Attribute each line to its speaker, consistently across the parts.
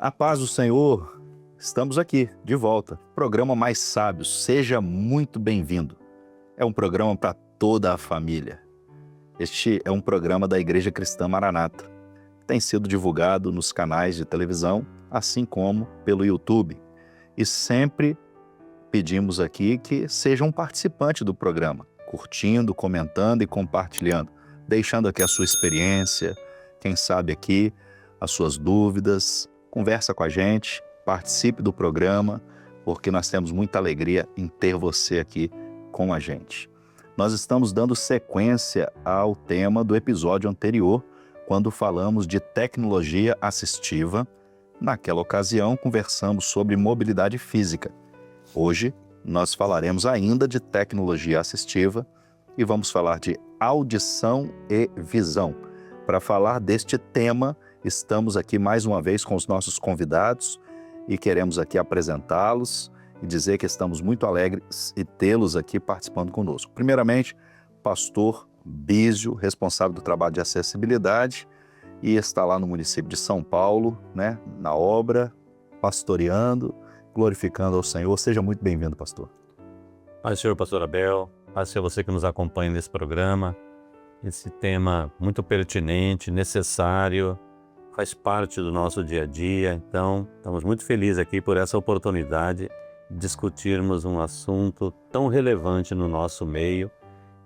Speaker 1: A paz do Senhor, estamos aqui, de volta. Programa Mais Sábios, seja muito bem-vindo. É um programa para toda a família. Este é um programa da Igreja Cristã Maranata. Tem sido divulgado nos canais de televisão, assim como pelo YouTube. E sempre pedimos aqui que seja um participante do programa, curtindo, comentando e compartilhando, deixando aqui a sua experiência, quem sabe aqui as suas dúvidas. Conversa com a gente, participe do programa, porque nós temos muita alegria em ter você aqui com a gente. Nós estamos dando sequência ao tema do episódio anterior, quando falamos de tecnologia assistiva. Naquela ocasião, conversamos sobre mobilidade física. Hoje, nós falaremos ainda de tecnologia assistiva e vamos falar de audição e visão. Para falar deste tema, estamos aqui mais uma vez com os nossos convidados e queremos aqui apresentá-los e dizer que estamos muito alegres de tê-los aqui participando conosco. Primeiramente, pastor Bísio, responsável do trabalho de acessibilidade, e está lá no município de São Paulo, né, na obra, pastoreando, glorificando ao Senhor. Seja muito bem-vindo, pastor.
Speaker 2: Paz, Senhor, pastor Abel. Paz, Senhor, você que nos acompanha nesse programa. Esse tema muito pertinente, necessário, faz parte do nosso dia a dia. Então, estamos muito felizes aqui por essa oportunidade de discutirmos um assunto tão relevante no nosso meio,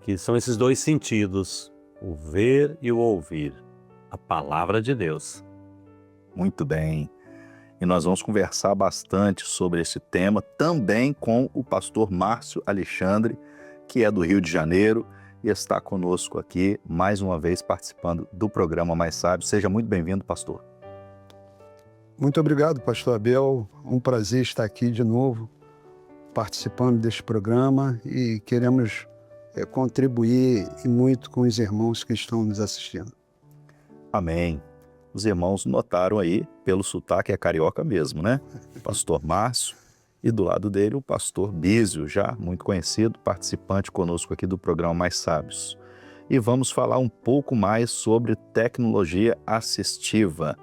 Speaker 2: que são esses dois sentidos, o ver e o ouvir, a palavra de Deus.
Speaker 1: Muito bem. E nós vamos conversar bastante sobre esse tema também com o pastor Márcio Alexandre, que é do Rio de Janeiro e está conosco aqui mais uma vez participando do programa Mais Sábios. Seja muito bem-vindo, pastor.
Speaker 3: Muito obrigado, pastor Abel. Um prazer estar aqui de novo, participando deste programa, e queremos contribuir e muito com os irmãos que estão nos assistindo.
Speaker 1: Amém. Os irmãos notaram aí, pelo sotaque é carioca mesmo, né? Pastor Márcio, e do lado dele o pastor Bísio, já muito conhecido, participante conosco aqui do programa Mais Sábios. E vamos falar um pouco mais sobre tecnologia assistiva.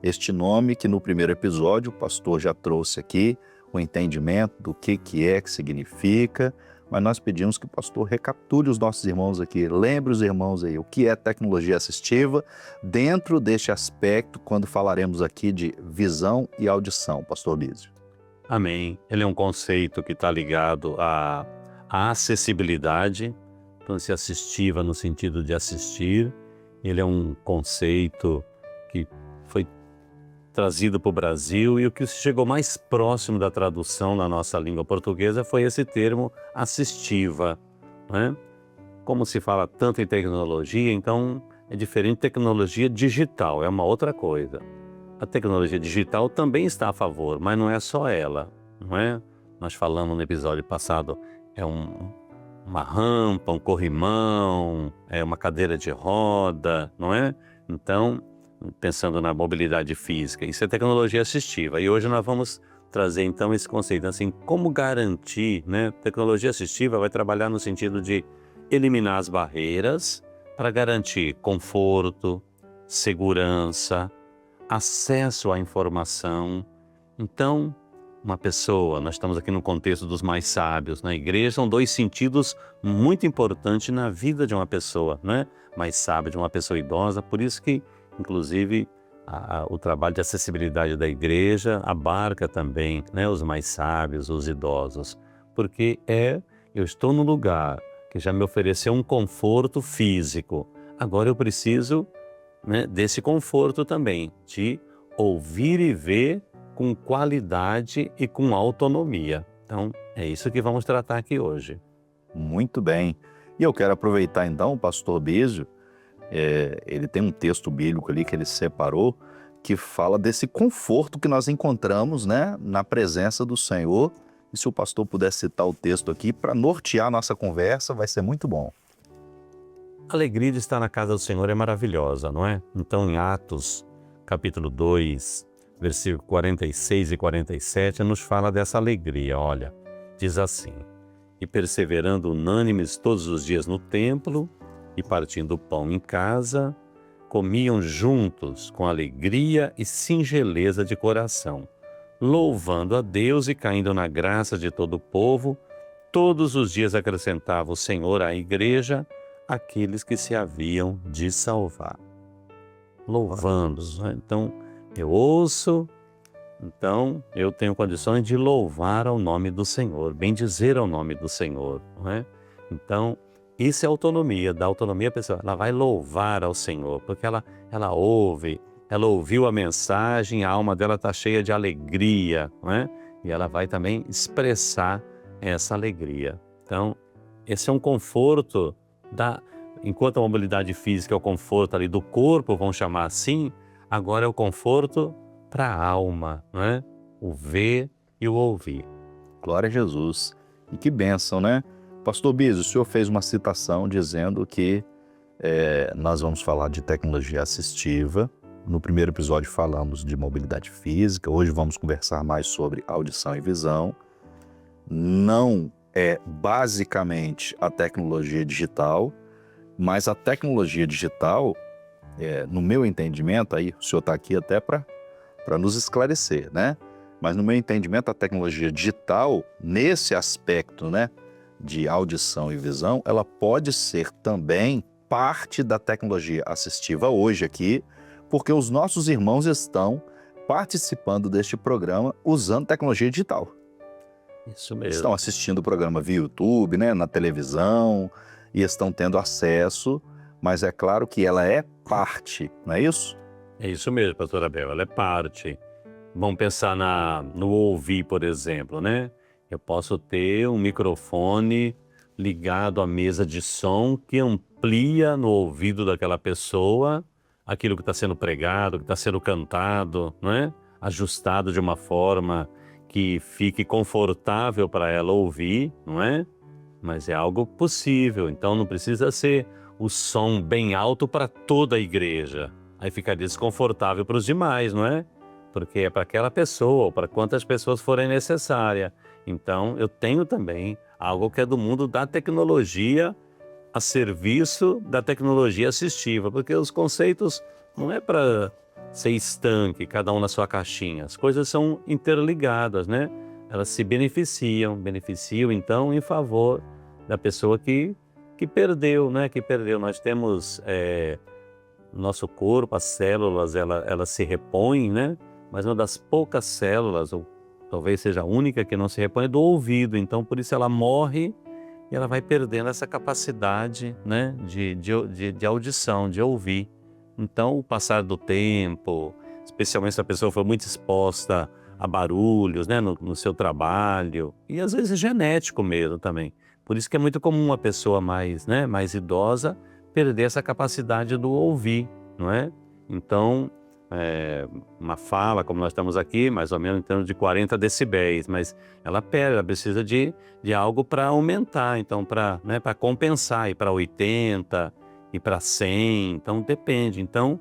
Speaker 1: Este nome que no primeiro episódio o pastor já trouxe aqui, o entendimento do que significa, mas nós pedimos que o pastor recapitule os nossos irmãos aqui, lembre os irmãos aí o que é tecnologia assistiva dentro deste aspecto, quando falaremos aqui de visão e audição, pastor Bísio.
Speaker 2: Amém. Ele é um conceito que está ligado à acessibilidade, então se assistiva no sentido de assistir. Ele é um conceito que foi trazido para o Brasil, e o que chegou mais próximo da tradução na nossa língua portuguesa foi esse termo assistiva, né? Como se fala tanto em tecnologia, então é diferente de tecnologia digital, é uma outra coisa. A tecnologia digital também está a favor, mas não é só ela, não é? Nós falamos no episódio passado, é uma rampa, um corrimão, é uma cadeira de roda, não é? Então, pensando na mobilidade física, isso é tecnologia assistiva. E hoje nós vamos trazer então esse conceito, assim, como garantir, né? Tecnologia assistiva vai trabalhar no sentido de eliminar as barreiras para garantir conforto, segurança, acesso à informação. Então, uma pessoa, nós estamos aqui no contexto dos mais sábios na igreja, são dois sentidos muito importantes na vida de uma pessoa, né? Mais sábia, de uma pessoa idosa, por isso que inclusive, o trabalho de acessibilidade da igreja abarca também, né, os mais sábios, os idosos, porque eu estou num lugar que já me ofereceu um conforto físico, agora eu preciso, né, desse conforto também, de ouvir e ver com qualidade e com autonomia. Então, é isso que vamos tratar aqui hoje.
Speaker 1: Muito bem. E eu quero aproveitar então o pastor Bísio. Ele tem um texto bíblico ali que ele separou, que fala desse conforto que nós encontramos, né, na presença do Senhor. E se o pastor puder citar o texto aqui para nortear a nossa conversa, vai ser muito bom.
Speaker 2: A alegria de estar na casa do Senhor é maravilhosa, não é? Então, em Atos, capítulo 2, versículo 46 e 47, nos fala dessa alegria. Olha, diz assim: e perseverando unânimes todos os dias no templo, e partindo o pão em casa, comiam juntos com alegria e singeleza de coração, louvando a Deus e caindo na graça de todo o povo. Todos os dias acrescentava o Senhor à igreja aqueles que se haviam de salvar. Louvando, né? Então, eu ouço, então eu tenho condições de louvar ao nome do Senhor, bendizer ao nome do Senhor, não é? Então, isso é autonomia, da autonomia a pessoa, ela vai louvar ao Senhor, porque ela ouve, ela ouviu a mensagem, a alma dela está cheia de alegria, não é? E ela vai também expressar essa alegria. Então, esse é um conforto enquanto a mobilidade física é o conforto ali do corpo, vamos chamar assim, agora é o conforto para a alma, não é? O ver e o ouvir.
Speaker 1: Glória a Jesus. E que bênção, né? Pastor Biso, o senhor fez uma citação dizendo que nós vamos falar de tecnologia assistiva. No primeiro episódio falamos de mobilidade física, hoje vamos conversar mais sobre audição e visão. Não é basicamente a tecnologia digital, mas a tecnologia digital, no meu entendimento, aí o senhor está aqui até para nos esclarecer, né? Mas no meu entendimento, a tecnologia digital, nesse aspecto, né, de audição e visão, ela pode ser também parte da tecnologia assistiva hoje aqui, porque os nossos irmãos estão participando deste programa usando tecnologia digital.
Speaker 2: Isso mesmo.
Speaker 1: Estão assistindo o programa via YouTube, né, na televisão, e estão tendo acesso, mas é claro que ela é parte, não é isso?
Speaker 2: É isso mesmo, pastor Abel, ela é parte. Vamos pensar no ouvir, por exemplo, né? Eu posso ter um microfone ligado à mesa de som que amplia no ouvido daquela pessoa aquilo que está sendo pregado, que está sendo cantado, não é? Ajustado de uma forma que fique confortável para ela ouvir, não é? Mas é algo possível, então não precisa ser o som bem alto para toda a igreja. Aí ficaria desconfortável para os demais, não é? Porque é para aquela pessoa, ou para quantas pessoas forem necessárias. Então, eu tenho também algo que é do mundo da tecnologia a serviço da tecnologia assistiva, porque os conceitos não é para ser estanque, cada um na sua caixinha. As coisas são interligadas, né? Elas se beneficiam então em favor da pessoa que perdeu, né? Que perdeu. Nós temos nosso corpo, as células, elas se repõem, né? Mas uma das poucas células, ou talvez seja a única que não se repõe, é do ouvido. Então, por isso ela morre e ela vai perdendo essa capacidade, né, de audição, de ouvir. Então, o passar do tempo, especialmente se a pessoa for muito exposta a barulhos, né, no seu trabalho, e às vezes é genético mesmo também. Por isso que é muito comum uma pessoa mais idosa perder essa capacidade do ouvir, não é? Então, uma fala, como nós estamos aqui, mais ou menos em termos de 40 decibéis, mas ela perde, ela precisa de algo para aumentar, então para compensar, ir para 80, ir para 100, então depende. Então,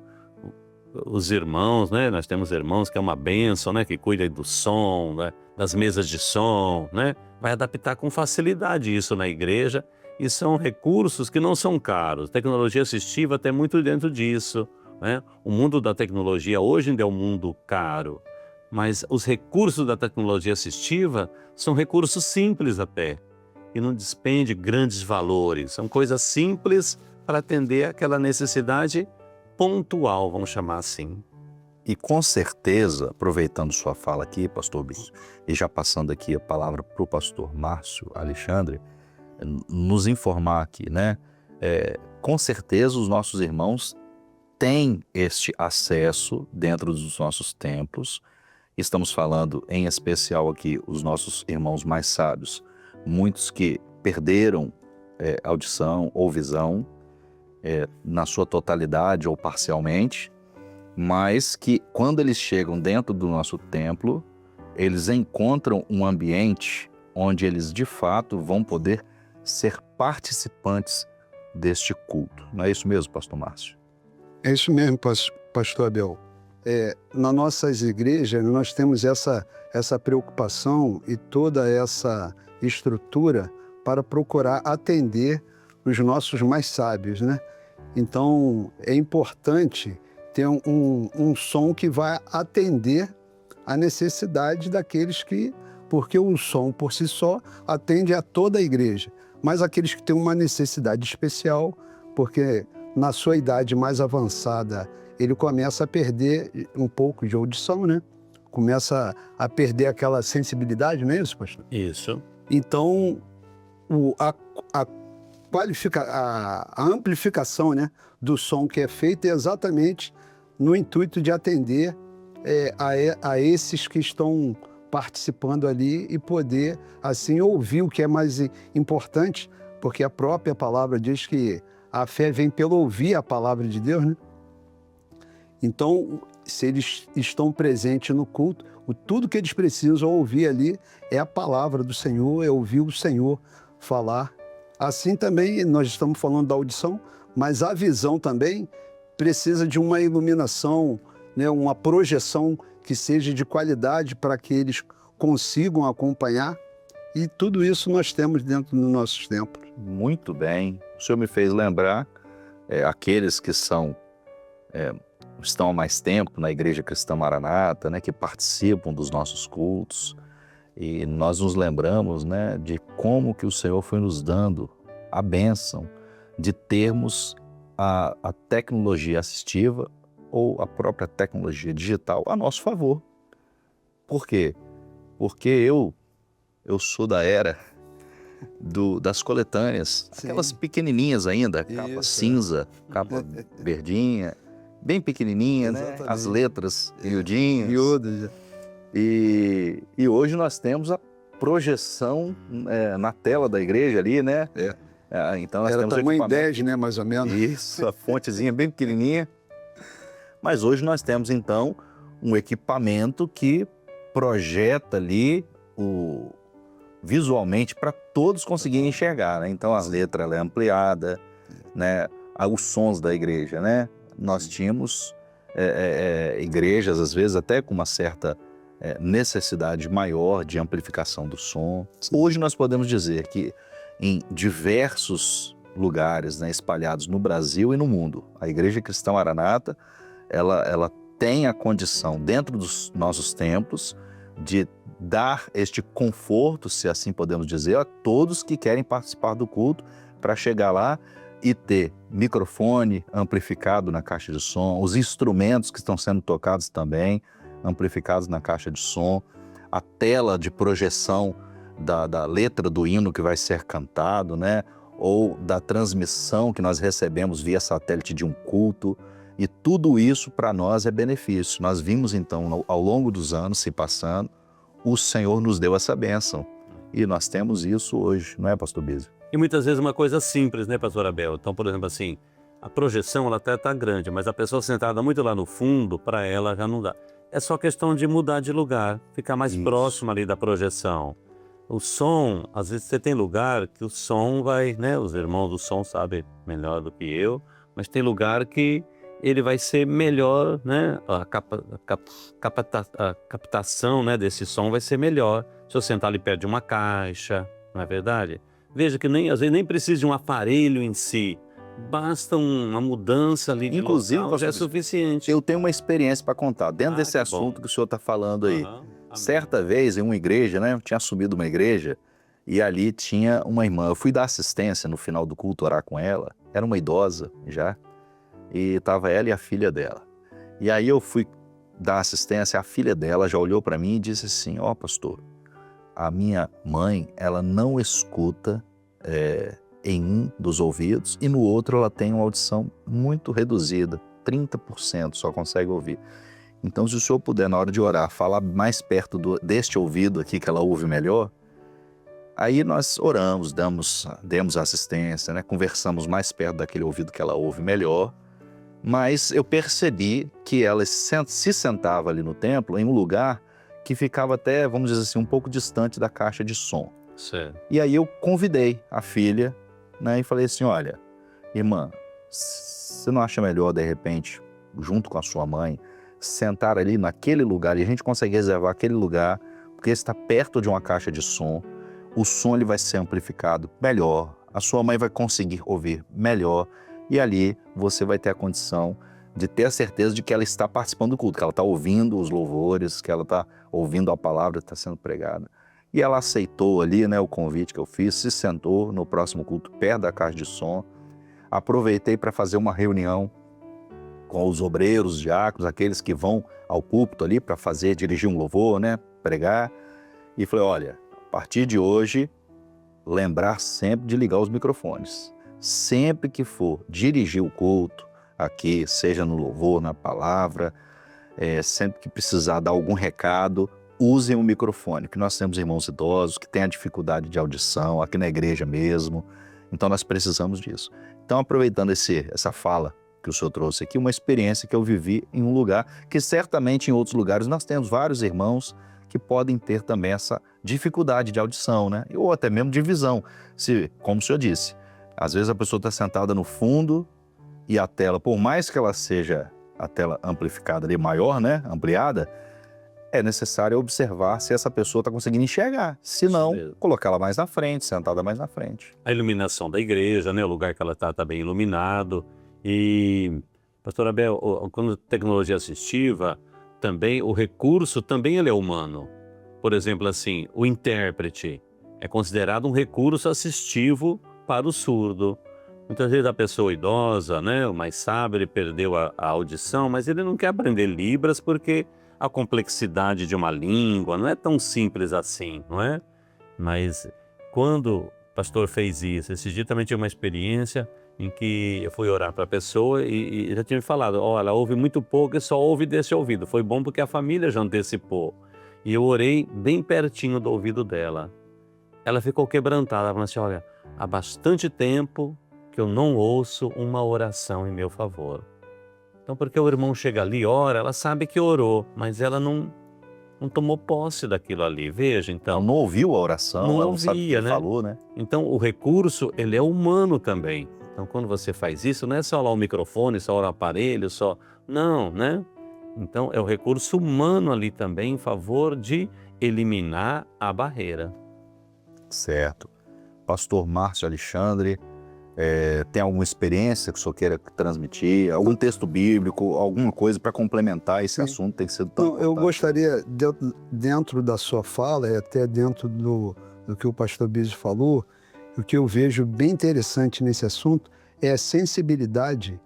Speaker 2: os irmãos, né, nós temos irmãos que é uma bênção, né, que cuida do som, né, das mesas de som, né, vai adaptar com facilidade isso na igreja, e são recursos que não são caros. Tecnologia assistiva tem muito dentro disso, né? O mundo da tecnologia hoje ainda é um mundo caro, mas os recursos da tecnologia assistiva são recursos simples até, e não despende grandes valores. São coisas simples para atender aquela necessidade pontual, vamos chamar assim.
Speaker 1: E com certeza, aproveitando sua fala aqui, pastor Biso, e já passando aqui a palavra para o pastor Márcio Alexandre, nos informar aqui, né? Com certeza os nossos irmãos têm este acesso dentro dos nossos templos. Estamos falando em especial aqui os nossos irmãos mais sábios, muitos que perderam audição ou visão na sua totalidade ou parcialmente, mas que quando eles chegam dentro do nosso templo, eles encontram um ambiente onde eles de fato vão poder ser participantes deste culto. Não é isso mesmo, pastor Márcio?
Speaker 3: É isso mesmo, pastor Abel. Nas nossas igrejas, nós temos essa preocupação e toda essa estrutura para procurar atender os nossos mais sábios, né? Então, é importante ter um som que vai atender a necessidade daqueles que... Porque o som, por si só, atende a toda a igreja. Mas aqueles que têm uma necessidade especial, porque na sua idade mais avançada, ele começa a perder um pouco de audição, né? Começa a perder aquela sensibilidade, não é isso, pastor?
Speaker 2: Isso.
Speaker 3: Então, a amplificação, né, do som que é feita é exatamente no intuito de atender a esses que estão participando ali e poder, assim, ouvir o que é mais importante, porque a própria palavra diz que a fé vem pelo ouvir a palavra de Deus, né? Então, se eles estão presentes no culto, tudo que eles precisam ouvir ali é a palavra do Senhor, é ouvir o Senhor falar. Assim também, nós estamos falando da audição, mas a visão também precisa de uma iluminação, né, uma projeção que seja de qualidade para que eles consigam acompanhar. E tudo isso nós temos dentro dos nossos templos.
Speaker 1: Muito bem. O senhor me fez lembrar aqueles que estão há mais tempo na Igreja Cristã Maranata, né, que participam dos nossos cultos. E nós nos lembramos, né, de como que o Senhor foi nos dando a bênção de termos a tecnologia assistiva ou a própria tecnologia digital a nosso favor. Por quê? Porque eu sou da era das coletâneas,
Speaker 3: Sim.
Speaker 1: aquelas pequenininhas ainda, capa
Speaker 3: Isso,
Speaker 1: cinza, capa verdinha, bem pequenininha, né?
Speaker 3: Exatamente.
Speaker 1: As letras miudinhas.
Speaker 3: Miúdas.
Speaker 1: E hoje nós temos a projeção na tela da igreja ali, né? Então nós
Speaker 3: Era
Speaker 1: temos
Speaker 3: tamanho
Speaker 1: equipamento.
Speaker 3: 10, né, mais ou menos.
Speaker 1: Isso, a fontezinha bem pequenininha. Mas hoje nós temos, então, um equipamento que projeta ali visualmente para todos conseguirem enxergar, né? Então a letra ela é ampliada, né? Os sons da igreja, né? Nós tínhamos igrejas, às vezes, até com uma certa necessidade maior de amplificação do som. Hoje nós podemos dizer que em diversos lugares, né, espalhados no Brasil e no mundo, a Igreja Cristã Maranata, ela tem a condição, dentro dos nossos templos, de dar este conforto, se assim podemos dizer, a todos que querem participar do culto, para chegar lá e ter microfone amplificado na caixa de som, os instrumentos que estão sendo tocados também amplificados na caixa de som, a tela de projeção da letra do hino que vai ser cantado, né? Ou da transmissão que nós recebemos via satélite de um culto. E tudo isso para nós é benefício. Nós vimos então, ao longo dos anos se passando, o Senhor nos deu essa bênção. E nós temos isso hoje, não é, pastor Bísio?
Speaker 2: E muitas vezes uma coisa simples, né, pastor Abel? Então, por exemplo, assim, a projeção ela até está grande, mas a pessoa sentada muito lá no fundo, para ela já não dá. É só questão de mudar de lugar, ficar mais próximo ali da projeção. O som, às vezes você tem lugar que o som vai, né, os irmãos do som sabem melhor do que eu, mas tem lugar que ele vai ser melhor, né, a captação, né, desse som vai ser melhor se eu sentar ali perto de uma caixa, não é verdade? Veja que às vezes nem precisa de um aparelho em si, basta uma mudança ali de
Speaker 1: Inclusive,
Speaker 2: local, já é suficiente.
Speaker 1: Eu tenho uma experiência para contar, dentro desse assunto que o senhor está falando aí. Certa vez, em uma igreja, né, eu tinha assumido uma igreja, e ali tinha uma irmã. Eu fui dar assistência no final do culto, orar com ela. Era uma idosa já, e estava ela e a filha dela. E aí eu fui dar assistência, a filha dela já olhou para mim e disse assim: ó, pastor, a minha mãe, ela não escuta em um dos ouvidos, e no outro ela tem uma audição muito reduzida, 30% só consegue ouvir. Então, se o senhor puder, na hora de orar, falar mais perto deste ouvido aqui, que ela ouve melhor, aí nós oramos, demos assistência, né? Conversamos mais perto daquele ouvido que ela ouve melhor, mas eu percebi que ela se sentava ali no templo em um lugar que ficava até, vamos dizer assim, um pouco distante da caixa de som.
Speaker 2: Certo.
Speaker 1: E aí eu convidei a filha, né, e falei assim: olha, irmã, você não acha melhor, de repente, junto com a sua mãe, sentar ali naquele lugar, e a gente consegue reservar aquele lugar, porque está perto de uma caixa de som, o som ele vai ser amplificado melhor, a sua mãe vai conseguir ouvir melhor, E ali você vai ter a condição de ter a certeza de que ela está participando do culto, que ela está ouvindo os louvores, que ela está ouvindo a palavra que está sendo pregada. E ela aceitou ali, né, o convite que eu fiz, se sentou no próximo culto, perto da caixa de som. Aproveitei para fazer uma reunião com os obreiros, diáconos, aqueles que vão ao púlpito ali para dirigir um louvor, né, pregar. E falei, olha, a partir de hoje, lembrar sempre de ligar os microfones. Sempre que for dirigir o culto aqui, seja no louvor, na palavra, sempre que precisar dar algum recado, usem o microfone, que nós temos irmãos idosos que têm a dificuldade de audição, aqui na igreja mesmo, então nós precisamos disso. Então, aproveitando essa fala que o senhor trouxe aqui, uma experiência que eu vivi em um lugar que certamente em outros lugares nós temos vários irmãos que podem ter também essa dificuldade de audição, né? Ou até mesmo de visão. Como o senhor disse, às vezes a pessoa está sentada no fundo e a tela, por mais que ela seja a tela amplificada ali, maior, né? Ampliada, é necessário observar se essa pessoa está conseguindo enxergar. Se não, colocá-la mais na frente, sentada mais na frente.
Speaker 2: A iluminação da igreja, né? O lugar que ela está bem iluminado. E, pastor Abel, quando tecnologia assistiva, também o recurso também ele é humano. Por exemplo, assim, o intérprete é considerado um recurso assistivo para o surdo. Muitas vezes a pessoa idosa, né, o mais sábio, ele perdeu a audição, mas ele não quer aprender Libras porque a complexidade de uma língua não é tão simples assim, não é? Mas quando o pastor fez isso, esse dia também tinha uma experiência em que eu fui orar para a pessoa e já tinha me falado, ela ouve muito pouco e só ouve desse ouvido. Foi bom porque a família já antecipou. E eu orei bem pertinho do ouvido dela. Ela ficou quebrantada, ela falou assim, olha, há bastante tempo que eu não ouço uma oração em meu favor. Então, porque o irmão chega ali, ora, ela sabe que orou, mas ela não tomou posse daquilo ali. Veja, então.
Speaker 1: Ela não ouviu a oração,
Speaker 2: não
Speaker 1: ela não
Speaker 2: ouvia,
Speaker 1: sabe o que
Speaker 2: né?
Speaker 1: falou, né?
Speaker 2: Então, o recurso, ele é humano também. Então, quando você faz isso, não é só lá o microfone, só o aparelho, só... Não, né? Então, é o recurso humano ali também em favor de eliminar a barreira.
Speaker 1: Certo. Pastor Márcio Alexandre, tem alguma experiência que o senhor queira transmitir? Algum texto bíblico, alguma coisa para complementar esse assunto tem sido tão importante?
Speaker 3: Eu gostaria, dentro da sua fala, e até dentro do que o pastor Bísio falou, o que eu vejo bem interessante nesse assunto é a sensibilidade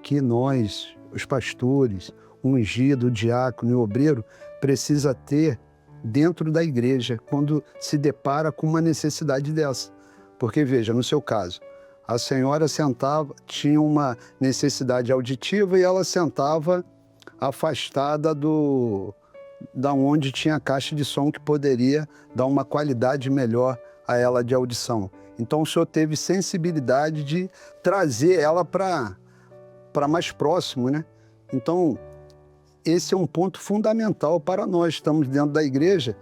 Speaker 3: que nós, os pastores, o ungido, o diácono e o obreiro, precisa ter dentro da igreja quando se depara com uma necessidade dessa. Porque, veja, no seu caso, a senhora sentava, tinha uma necessidade auditiva e ela sentava afastada da onde tinha a caixa de som que poderia dar uma qualidade melhor a ela de audição. Então o senhor teve sensibilidade de trazer ela para mais próximo, né? Então esse é um ponto fundamental para nós, estamos dentro da igreja.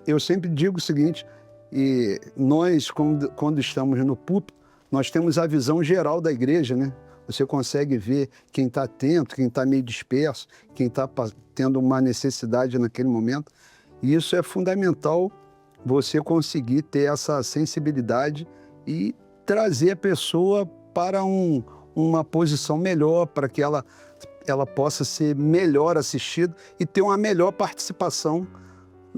Speaker 3: Eu sempre digo o seguinte, e nós quando estamos no púlpito, nós temos a visão geral da igreja, né? Você consegue ver quem está atento, quem está meio disperso, quem está tendo uma necessidade naquele momento. E isso é fundamental, você conseguir ter essa sensibilidade e trazer a pessoa para uma posição melhor, para que ela possa ser melhor assistida e ter uma melhor participação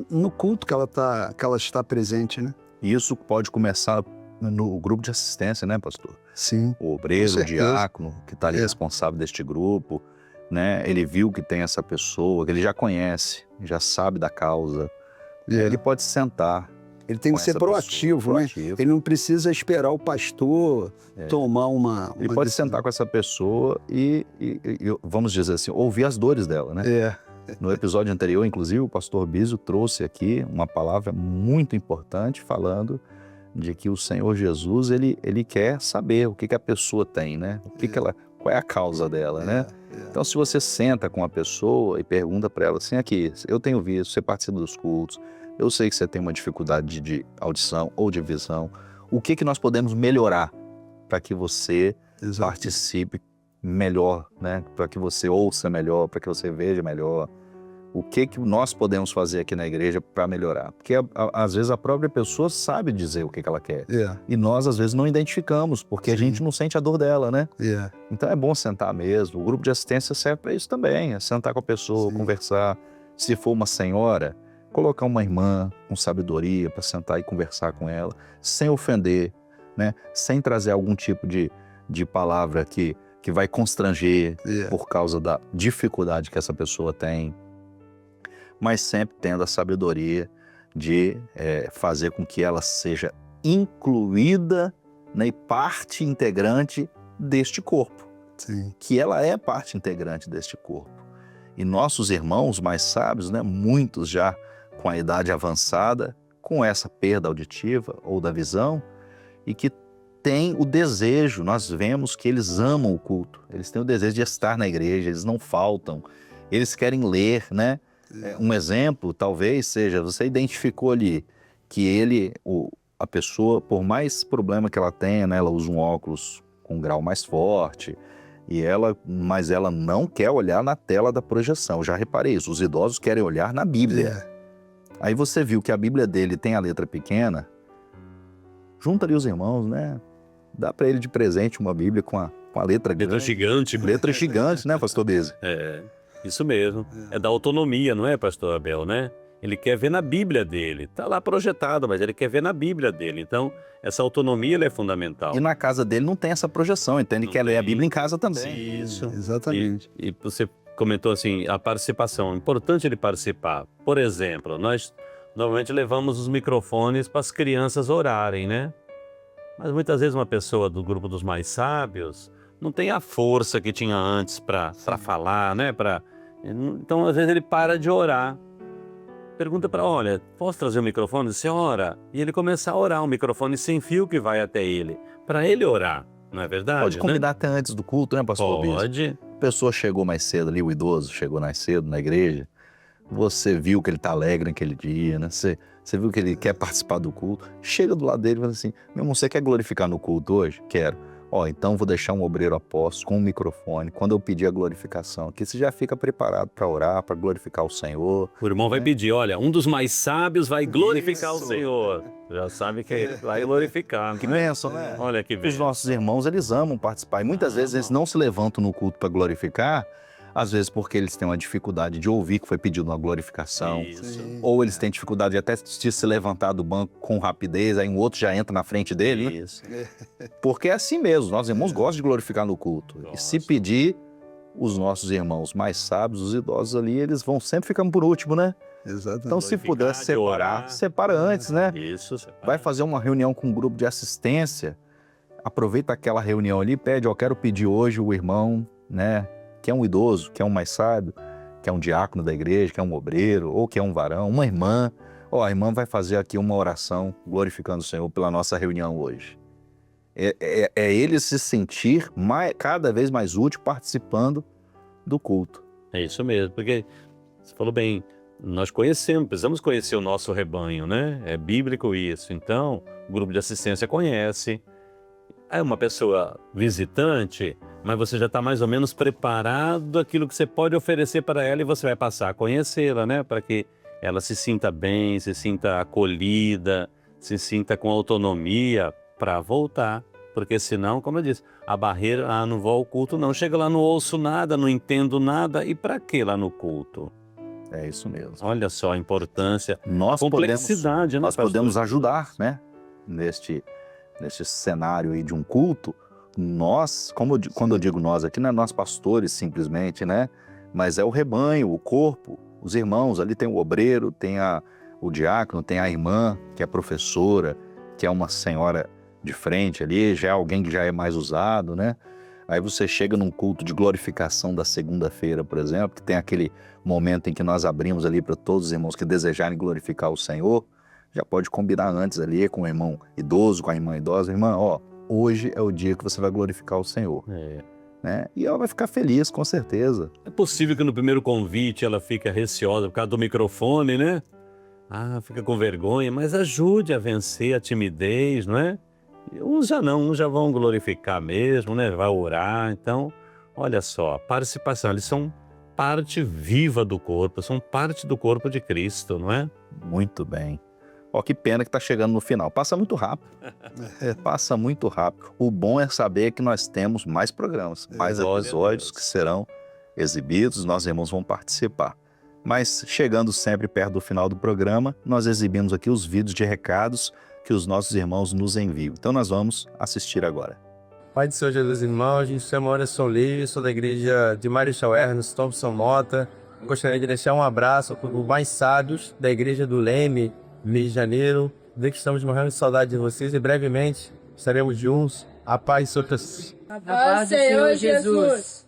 Speaker 3: no culto que ela está presente, né?
Speaker 1: Isso pode começar no grupo de assistência, né, pastor?
Speaker 3: Sim.
Speaker 1: O obreiro, o diácono, que está ali responsável deste grupo, né? Ele viu que tem essa pessoa, que ele já conhece, já sabe da causa. Ele pode sentar.
Speaker 3: Ele tem que ser proativo, né? Ele não precisa esperar o pastor tomar uma
Speaker 1: Ele pode
Speaker 3: decisão.
Speaker 1: sentar com essa pessoa e, vamos dizer assim, ouvir as dores dela, né? No episódio anterior, inclusive, o pastor Bísio trouxe aqui uma palavra muito importante falando de que o Senhor Jesus, ele quer saber o que a pessoa tem, né? Qual é a causa dela, né? Então, se você senta com a pessoa e pergunta para ela assim, aqui, eu tenho visto, você participa dos cultos, eu sei que você tem uma dificuldade de audição ou de visão, o que nós podemos melhorar para que você participe melhor, né? Para que você ouça melhor, para que você veja melhor. O que nós podemos fazer aqui na igreja para melhorar? Porque às vezes a própria pessoa sabe dizer o que ela quer. E nós às vezes não identificamos, porque a gente não sente a dor dela, né? Então é bom sentar mesmo. O grupo de assistência serve para isso também. É sentar com a pessoa, conversar. Se for uma senhora, colocar uma irmã com sabedoria para sentar e conversar com ela, sem ofender, né? Sem trazer algum tipo de palavra que vai constranger por causa da dificuldade que essa pessoa tem. Mas sempre tendo a sabedoria de fazer com que ela seja incluída, né, e parte integrante deste corpo. Que ela é parte integrante deste corpo. E nossos irmãos mais sábios, né, muitos já com a idade avançada, com essa perda auditiva ou da visão, e que têm o desejo, nós vemos que eles amam o culto, eles têm o desejo de estar na igreja, eles não faltam, eles querem ler, né? Um exemplo, talvez, seja, você identificou ali que a pessoa, por mais problema que ela tenha, né, ela usa um óculos com um grau mais forte, mas ela não quer olhar na tela da projeção. Eu já reparei isso, os idosos querem olhar na Bíblia. Aí você viu que a Bíblia dele tem a letra pequena, junta ali os irmãos, né? Dá para ele de presente uma Bíblia com a letra grande.
Speaker 2: Letra gigante.
Speaker 1: Letra gigante, né, pastor Beze?
Speaker 2: Isso mesmo. É da autonomia, não é, pastor Abel, né? Ele quer ver na Bíblia dele. Está lá projetado, mas ele quer ver na Bíblia dele. Então, essa autonomia ela é fundamental.
Speaker 1: E na casa dele não tem essa projeção, então ele quer ler a Bíblia em casa também.
Speaker 2: Isso.
Speaker 3: Exatamente.
Speaker 2: E você comentou assim, a participação. É importante ele participar. Por exemplo, nós normalmente levamos os microfones para as crianças orarem, né? Mas muitas vezes uma pessoa do grupo dos mais sábios não tem a força que tinha antes para falar, né? Então, às vezes, ele para de orar. Pergunta para, olha, posso trazer o microfone? Você ora. E ele começa a orar, um microfone sem fio que vai até ele, para ele orar, não é verdade?
Speaker 1: Pode convidar até antes do culto, né, pastor Bispo?
Speaker 2: Pode.
Speaker 1: A pessoa chegou mais cedo ali, o idoso chegou mais cedo na igreja, você viu que ele está alegre naquele dia, né? Você viu que ele quer participar do culto, chega do lado dele e fala assim, meu irmão, você quer glorificar no culto hoje? Quero. Então vou deixar um obreiro apóstolo com um microfone, quando eu pedir a glorificação, que você já fica preparado para orar, para glorificar o Senhor.
Speaker 2: O irmão vai pedir, olha, um dos mais sábios vai glorificar o Senhor. Já sabe que ele vai glorificar.
Speaker 1: Que bênção, né?
Speaker 2: Olha que bênção.
Speaker 1: Os nossos irmãos, eles amam participar, e muitas vezes eles não se levantam no culto para glorificar, às vezes porque eles têm uma dificuldade de ouvir que foi pedido uma glorificação.
Speaker 2: Isso.
Speaker 1: Ou eles têm dificuldade de até de se levantar do banco com rapidez, aí um outro já entra na frente dele, né?
Speaker 2: Isso.
Speaker 1: Porque é assim mesmo, nossos irmãos gostam de glorificar no culto. E se pedir, os nossos irmãos mais sábios, os idosos ali, eles vão sempre ficando por último, né?
Speaker 3: Exatamente.
Speaker 1: Então se puder separar, separa antes, né?
Speaker 2: Isso.
Speaker 1: Vai fazer uma reunião com um grupo de assistência, aproveita aquela reunião ali, pede, eu quero pedir hoje o irmão, né? Que é um idoso, que é um mais sábio, que é um diácono da igreja, que é um obreiro, ou que é um varão, uma irmã. A irmã vai fazer aqui uma oração glorificando o Senhor pela nossa reunião hoje. É ele se sentir cada vez mais útil participando do culto.
Speaker 2: É isso mesmo, porque você falou bem, nós precisamos conhecer o nosso rebanho, né? É bíblico isso. Então, o grupo de assistência conhece. É uma pessoa visitante, mas você já está mais ou menos preparado aquilo que você pode oferecer para ela e você vai passar a conhecê-la, né? Para que ela se sinta bem, se sinta acolhida, se sinta com autonomia para voltar. Porque senão, como eu disse, a barreira, não vou ao culto não. Chega lá, não ouço nada, não entendo nada. E para que lá no culto?
Speaker 1: É isso mesmo.
Speaker 2: Olha só a importância,
Speaker 1: Complexidade,
Speaker 2: né?
Speaker 1: Nós podemos ajudar, né? Neste cenário aí de um culto, nós, quando eu digo nós aqui, não é nós pastores simplesmente, né? Mas é o rebanho, o corpo, os irmãos, ali tem o obreiro, tem o diácono, tem a irmã, que é professora, que é uma senhora de frente ali, já é alguém que já é mais usado, né? Aí você chega num culto de glorificação da segunda-feira, por exemplo, que tem aquele momento em que nós abrimos ali para todos os irmãos que desejarem glorificar o Senhor, já pode combinar antes ali com o irmão idoso, com a irmã idosa, irmã, hoje é o dia que você vai glorificar o Senhor. Né? E ela vai ficar feliz, com certeza.
Speaker 2: É possível que no primeiro convite ela fique receosa por causa do microfone, né? Fica com vergonha, mas ajude a vencer a timidez, não é? Uns já vão glorificar mesmo, né? Vai orar, então, olha só, a participação, eles são parte viva do corpo, são parte do corpo de Cristo, não é?
Speaker 1: Muito bem. Ó, que pena que tá chegando no final. Passa muito rápido. Passa muito rápido. O bom é saber que nós temos mais programas, mais
Speaker 2: Glória a
Speaker 1: episódios
Speaker 2: Deus.
Speaker 1: que serão exibidos, nossos irmãos vão participar. Mas chegando sempre perto do final do programa, nós exibimos aqui os vídeos de recados que os nossos irmãos nos enviam. Então nós vamos assistir agora.
Speaker 4: Pai do Senhor Jesus, irmãos, me chamo Anderson Lee, sou da igreja de Marechal Ernest Thompson Mota. Gostaria de deixar um abraço para os mais sábios da igreja do Leme, Rio de Janeiro. Dizer que estamos morrendo de saudade de vocês e brevemente estaremos juntos. A paz sobre vocês.
Speaker 5: A paz do Senhor Jesus.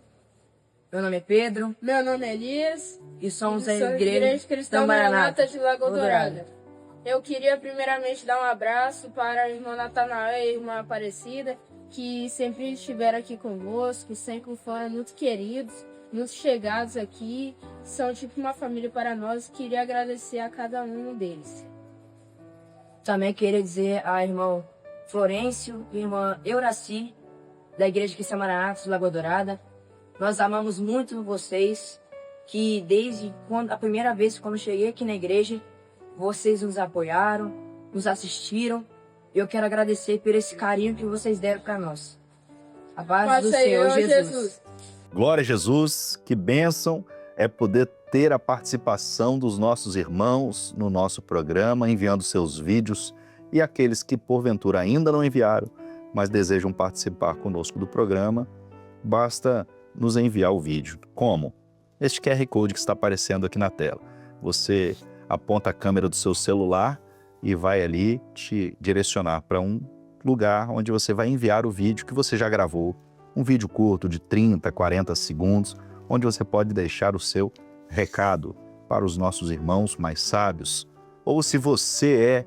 Speaker 6: Meu nome é Pedro
Speaker 5: Meu nome é Elias.
Speaker 6: e somos
Speaker 5: Sou
Speaker 6: a Igreja
Speaker 5: Cristã Maranata de Lagoa Dourada. Eu queria primeiramente dar um abraço para a irmã Natanael e a irmã Aparecida, que sempre estiveram aqui conosco, sempre foram muito queridos, muito chegados aqui. São tipo uma família para nós. Queria agradecer a cada um deles.
Speaker 6: Também queria dizer a irmã Florencio e a irmã Euraci, da Igreja Cristã Maranata de Lagoa Dourada. Nós amamos muito vocês, que desde a primeira vez quando cheguei aqui na igreja, vocês nos apoiaram, nos assistiram. Eu quero agradecer por esse carinho que vocês deram para nós. A paz do Senhor Jesus.
Speaker 1: Glória a Jesus, que bênção é poder ter a participação dos nossos irmãos no nosso programa, enviando seus vídeos, e aqueles que porventura ainda não enviaram, mas desejam participar conosco do programa, basta nos enviar o vídeo. Como? Este QR Code que está aparecendo aqui na tela. Você aponta a câmera do seu celular e vai ali te direcionar para um lugar onde você vai enviar o vídeo que você já gravou, um vídeo curto de 30, 40 segundos, onde você pode deixar o seu recado para os nossos irmãos mais sábios. Ou se você é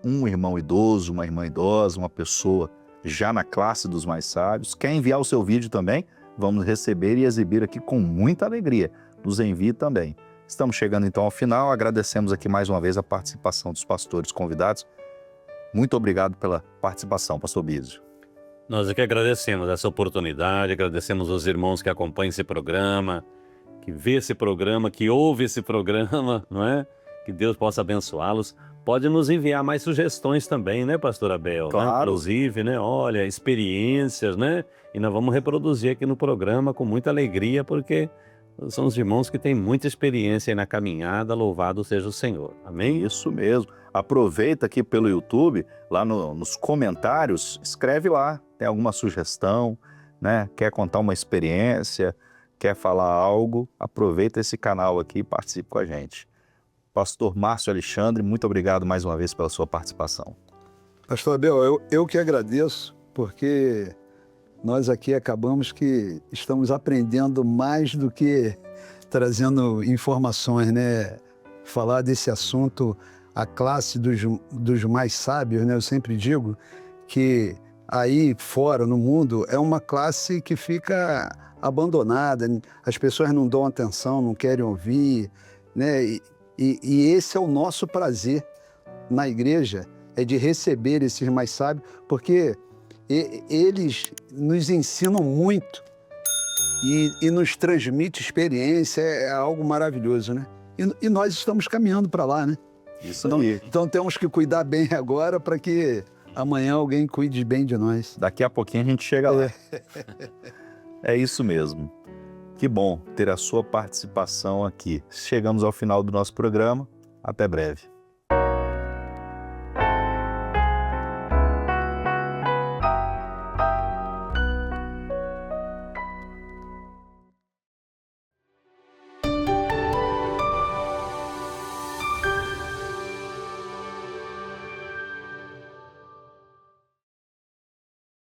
Speaker 1: um irmão idoso, uma irmã idosa, uma pessoa já na classe dos mais sábios, quer enviar o seu vídeo também, vamos receber e exibir aqui com muita alegria. Nos envie também. Estamos chegando então ao final, agradecemos aqui mais uma vez a participação dos pastores convidados. Muito obrigado pela participação, pastor Bísio.
Speaker 2: Nós é que agradecemos essa oportunidade, agradecemos aos irmãos que acompanham esse programa, que vê esse programa, que ouve esse programa, não é? Que Deus possa abençoá-los. Pode nos enviar mais sugestões também, né, pastor Abel?
Speaker 1: Claro.
Speaker 2: Né? Inclusive, né? Olha, experiências, né? E nós vamos reproduzir aqui no programa com muita alegria, porque são os irmãos que têm muita experiência aí na caminhada, louvado seja o Senhor. Amém?
Speaker 1: Isso mesmo. Aproveita aqui pelo YouTube, lá nos comentários, escreve lá. Tem alguma sugestão, né? Quer contar uma experiência, quer falar algo, aproveita esse canal aqui e participe com a gente. Pastor Márcio Alexandre, muito obrigado mais uma vez pela sua participação.
Speaker 3: Pastor Abel, eu que agradeço, porque nós aqui acabamos que estamos aprendendo mais do que trazendo informações, né? Falar desse assunto, a classe dos mais sábios, né? Eu sempre digo que aí fora, no mundo, é uma classe que fica abandonada, as pessoas não dão atenção, não querem ouvir, né? E esse é o nosso prazer na igreja, é de receber esses mais sábios, porque eles nos ensinam muito e nos transmitem experiência, é algo maravilhoso, né? E nós estamos caminhando para lá, né?
Speaker 1: Isso aí.
Speaker 3: Então temos que cuidar bem agora para que amanhã alguém cuide bem de nós.
Speaker 1: Daqui a pouquinho a gente chega lá. É isso mesmo. Que bom ter a sua participação aqui. Chegamos ao final do nosso programa. Até breve.